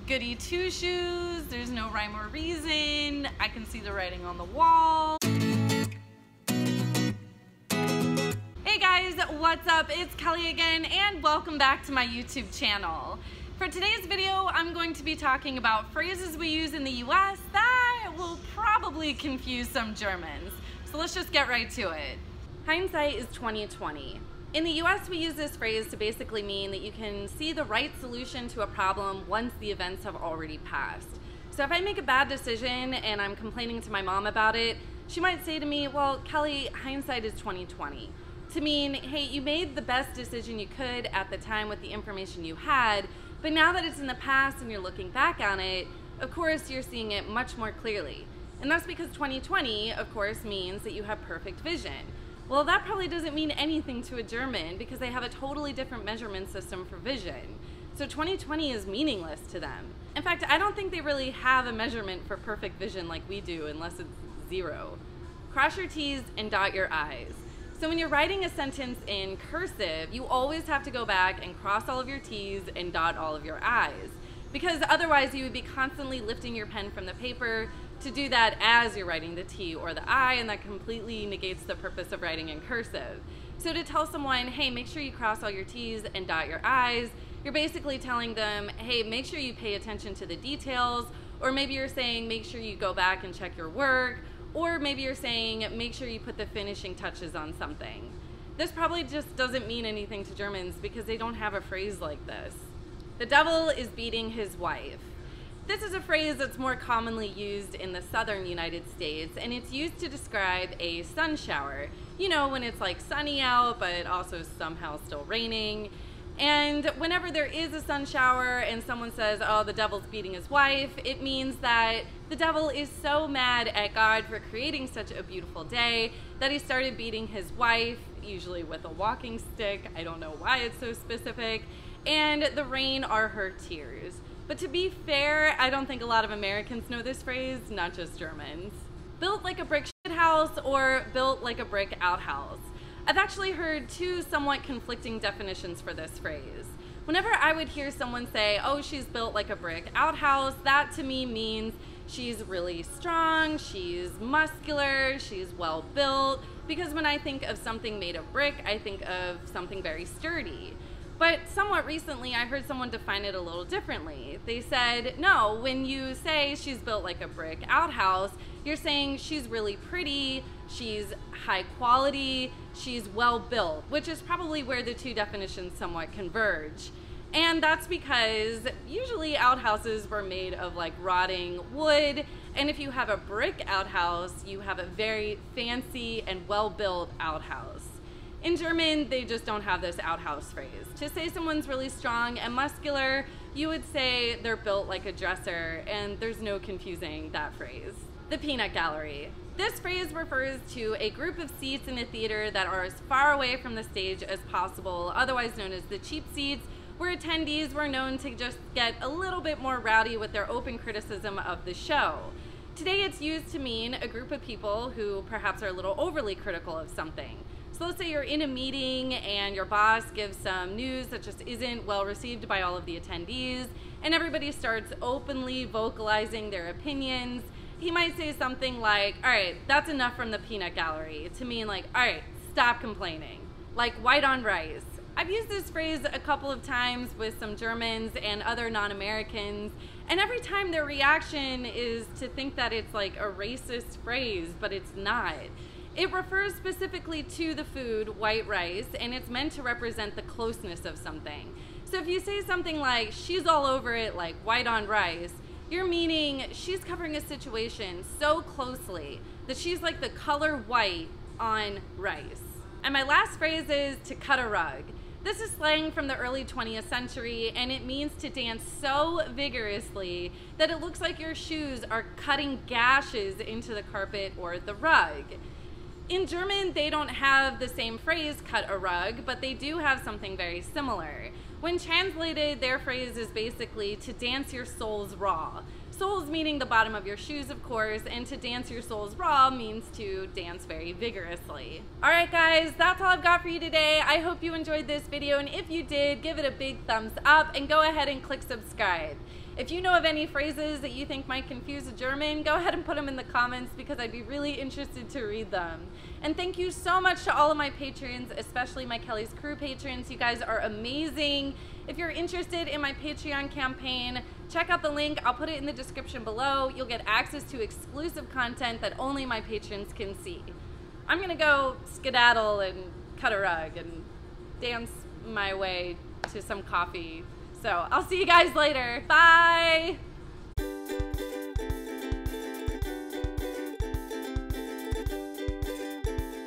goody two-shoes, there's no rhyme or reason, I can see the writing on the wall. Hey guys, what's up? It's Kelly again, and welcome back to my YouTube channel. For today's video, I'm going to be talking about phrases we use in the US that will probably confuse some Germans. So let's just get right to it. Hindsight is 20/20. In the US, we use this phrase to basically mean that you can see the right solution to a problem once the events have already passed. So if I make a bad decision and I'm complaining to my mom about it, she might say to me, well, Kelly, hindsight is 20/20. To mean, hey, you made the best decision you could at the time with the information you had, but now that it's in the past and you're looking back on it, of course you're seeing it much more clearly. And that's because 20/20, of course, means that you have perfect vision. Well, that probably doesn't mean anything to a German because they have a totally different measurement system for vision. So 20/20 is meaningless to them. In fact, I don't think they really have a measurement for perfect vision like we do unless it's 0. Cross your T's and dot your I's. So when you're writing a sentence in cursive, you always have to go back and cross all of your T's and dot all of your I's, because otherwise you would be constantly lifting your pen from the paper to do that as you're writing the T or the I, and that completely negates the purpose of writing in cursive. So to tell someone, hey, make sure you cross all your T's and dot your I's, you're basically telling them, hey, make sure you pay attention to the details, or maybe you're saying, make sure you go back and check your work, or maybe you're saying, make sure you put the finishing touches on something. This probably just doesn't mean anything to Germans because they don't have a phrase like this. The devil is beating his wife. This is a phrase that's more commonly used in the southern United States, and it's used to describe a sun shower. You know, when it's like sunny out, but also somehow still raining. And whenever there is a sun shower and someone says, oh, the devil's beating his wife, it means that the devil is so mad at God for creating such a beautiful day that he started beating his wife, usually with a walking stick. I don't know why it's so specific. And the rain are her tears. But to be fair, I don't think a lot of Americans know this phrase, not just Germans. Built like a brick shit house or built like a brick outhouse. I've actually heard two somewhat conflicting definitions for this phrase. Whenever I would hear someone say, oh, she's built like a brick outhouse, that to me means she's really strong, she's muscular, she's well built, because when I think of something made of brick, I think of something very sturdy. But somewhat recently, I heard someone define it a little differently. They said, no, when you say she's built like a brick outhouse, you're saying she's really pretty, she's high quality, she's well built, which is probably where the two definitions somewhat converge. And that's because usually outhouses were made of like rotting wood, and if you have a brick outhouse, you have a very fancy and well-built outhouse. In German, they just don't have this outhouse phrase. To say someone's really strong and muscular, you would say they're built like a dresser, and there's no confusing that phrase. The peanut gallery. This phrase refers to a group of seats in a theater that are as far away from the stage as possible, otherwise known as the cheap seats, where attendees were known to just get a little bit more rowdy with their open criticism of the show. Today it's used to mean a group of people who perhaps are a little overly critical of something. So let's say you're in a meeting and your boss gives some news that just isn't well received by all of the attendees, and everybody starts openly vocalizing their opinions. He might say something like, all right, that's enough from the peanut gallery, to mean like, all right, stop complaining. Like white on rice. I've used this phrase a couple of times with some Germans and other non-Americans, and every time their reaction is to think that it's like a racist phrase, but it's not. It refers specifically to the food, white rice, and it's meant to represent the closeness of something. So if you say something like, she's all over it like white on rice, you're meaning she's covering a situation so closely that she's like the color white on rice. And my last phrase is to cut a rug. This is slang from the early 20th century, and it means to dance so vigorously that it looks like your shoes are cutting gashes into the carpet or the rug. In German, they don't have the same phrase, cut a rug, but they do have something very similar. When translated, their phrase is basically to dance your soles raw. Soles meaning the bottom of your shoes, of course, and to dance your soles raw means to dance very vigorously. Alright guys, that's all I've got for you today. I hope you enjoyed this video, and if you did, give it a big thumbs up and go ahead and click subscribe. If you know of any phrases that you think might confuse a German, go ahead and put them in the comments because I'd be really interested to read them. And thank you so much to all of my patrons, especially my Kelly's Crew patrons. You guys are amazing. If you're interested in my Patreon campaign, check out the link. I'll put it in the description below. You'll get access to exclusive content that only my patrons can see. I'm gonna go skedaddle and cut a rug and dance my way to some coffee. So I'll see you guys later. Bye.